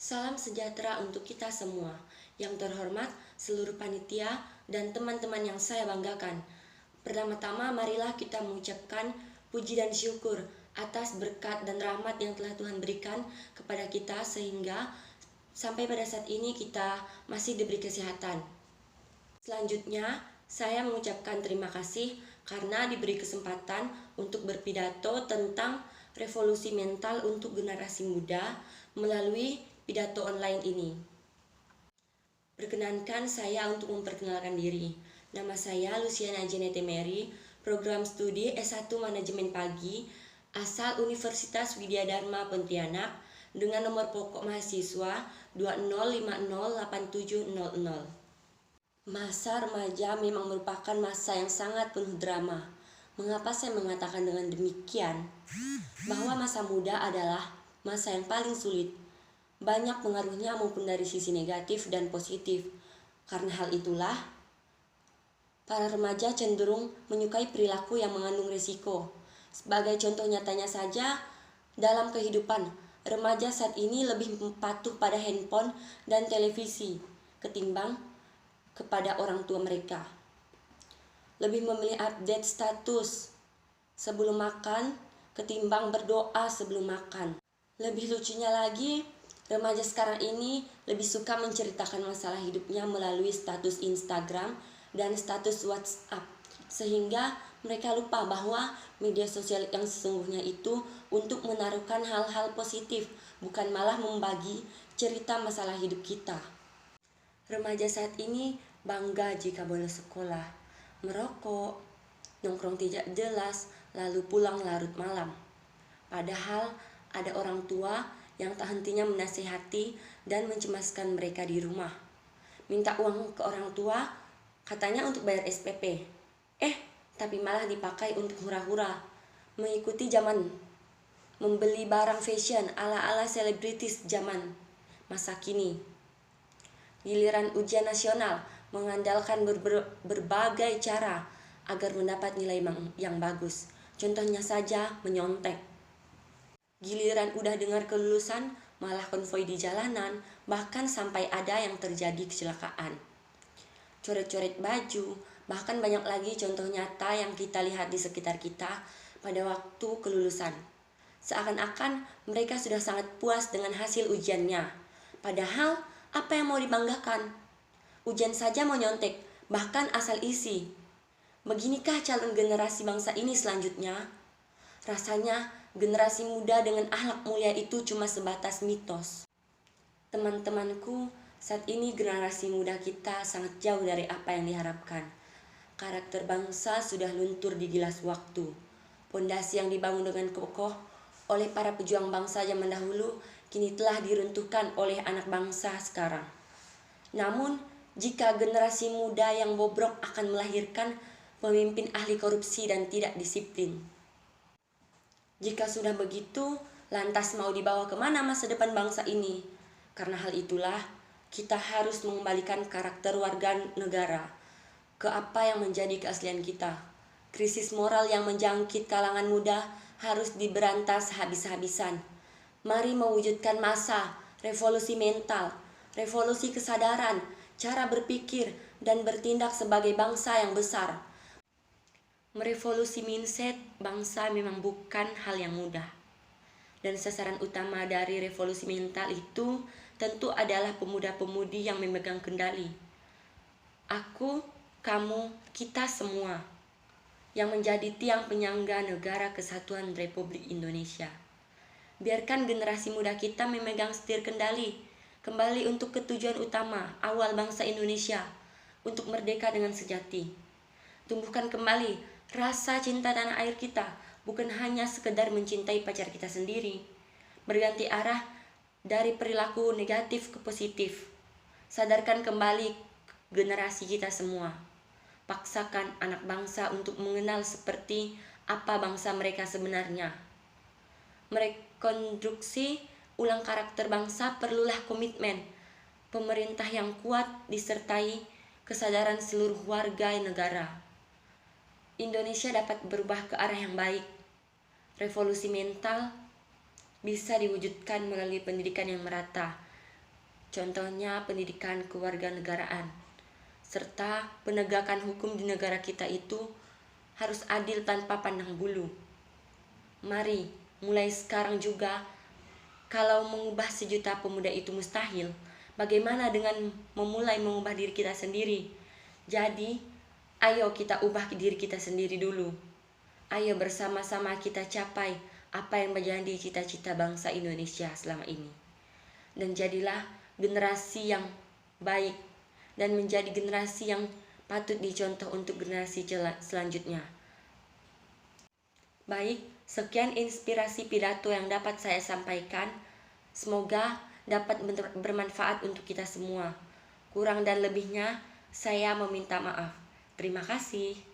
Salam sejahtera untuk kita semua. Yang terhormat, seluruh panitia dan teman-teman yang saya banggakan. Pertama-tama, marilah kita mengucapkan puji dan syukur atas berkat dan rahmat yang telah Tuhan berikan kepada kita sehingga sampai pada saat ini kita masih diberi kesehatan. Selanjutnya, saya mengucapkan terima kasih karena diberi kesempatan untuk berpidato tentang revolusi mental untuk generasi muda melalui pidato online ini. Perkenankan saya untuk memperkenalkan diri. Nama saya Luciana Janete Mary, program studi S1 Manajemen Pagi, asal Universitas Widya Dharma Pontianak, dengan nomor pokok mahasiswa 20508700. Masa remaja memang merupakan masa yang sangat penuh drama. Mengapa saya mengatakan dengan demikian? Bahwa masa muda adalah masa yang paling sulit. Banyak pengaruhnya maupun dari sisi negatif dan positif. Karena hal itulah, para remaja cenderung menyukai perilaku yang mengandung risiko. Sebagai contoh nyatanya saja, dalam kehidupan, remaja saat ini lebih patuh pada handphone dan televisi ketimbang kepada orang tua mereka. Lebih memilih update status sebelum makan ketimbang berdoa sebelum makan. Lebih lucunya lagi, remaja sekarang ini lebih suka menceritakan masalah hidupnya melalui status Instagram dan status WhatsApp, sehingga mereka lupa bahwa media sosial yang sesungguhnya itu untuk menaruhkan hal-hal positif, bukan malah membagi cerita masalah hidup kita. Remaja saat ini bangga jika boleh sekolah, merokok, nongkrong tidak jelas, lalu pulang larut malam. Padahal ada orang tua yang tak hentinya menasihati dan mencemaskan mereka di rumah. Minta uang ke orang tua, katanya untuk bayar SPP. Tapi malah dipakai untuk hura-hura, mengikuti zaman, membeli barang fashion ala-ala selebritis zaman masa kini. Giliran ujian nasional, mengandalkan berbagai cara agar mendapat nilai yang bagus. Contohnya saja menyontek. Giliran udah dengar kelulusan, malah konvoi di jalanan, bahkan sampai ada yang terjadi kecelakaan. Coret-coret baju, bahkan banyak lagi contoh nyata yang kita lihat di sekitar kita pada waktu kelulusan. Seakan-akan mereka sudah sangat puas dengan hasil ujiannya. Padahal, apa yang mau dibanggakan? Ujian saja mau nyontek, bahkan asal isi. Beginikah calon generasi bangsa ini selanjutnya? Rasanya generasi muda dengan akhlak mulia itu cuma sebatas mitos. Teman-temanku, saat ini generasi muda kita sangat jauh dari apa yang diharapkan. Karakter bangsa sudah luntur digilas waktu. Pondasi yang dibangun dengan kokoh oleh para pejuang bangsa zaman dahulu kini telah diruntuhkan oleh anak bangsa sekarang. Namun, jika generasi muda yang bobrok akan melahirkan pemimpin ahli korupsi dan tidak disiplin. Jika sudah begitu, lantas mau dibawa kemana masa depan bangsa ini? Karena hal itulah, kita harus mengembalikan karakter warga negara ke apa yang menjadi keaslian kita. Krisis moral yang menjangkit kalangan muda harus diberantas habis-habisan. Mari mewujudkan masa revolusi mental, revolusi kesadaran, cara berpikir dan bertindak sebagai bangsa yang besar. Merevolusi mindset bangsa memang bukan hal yang mudah. Dan sasaran utama dari revolusi mental itu tentu adalah pemuda-pemudi yang memegang kendali. Aku, kamu, kita semua yang menjadi tiang penyangga negara kesatuan Republik Indonesia. Biarkan generasi muda kita memegang setir kendali, kembali untuk ketujuan utama awal bangsa Indonesia, untuk merdeka dengan sejati. Tumbuhkan kembali rasa cinta tanah air kita, bukan hanya sekedar mencintai pacar kita sendiri. Berganti arah dari perilaku negatif ke positif. Sadarkan kembali generasi kita semua. Paksakan anak bangsa untuk mengenal seperti apa bangsa mereka sebenarnya. Merekonstruksi ulang karakter bangsa perlulah komitmen pemerintah yang kuat disertai kesadaran seluruh warga negara. Indonesia dapat berubah ke arah yang baik. Revolusi mental bisa diwujudkan melalui pendidikan yang merata, Contohnya pendidikan kewarganegaraan, serta penegakan hukum di negara kita itu harus adil tanpa pandang bulu. Mari, mulai sekarang juga, kalau mengubah sejuta pemuda itu mustahil, bagaimana dengan memulai mengubah diri kita sendiri? Jadi, ayo kita ubah diri kita sendiri dulu. Ayo bersama-sama kita capai apa yang menjadi cita-cita bangsa Indonesia selama ini. Dan jadilah generasi yang baik dan menjadi generasi yang patut dicontoh untuk generasi selanjutnya. Baik, sekian inspirasi pidato yang dapat saya sampaikan. Semoga dapat bermanfaat untuk kita semua. Kurang dan lebihnya, saya meminta maaf. Terima kasih.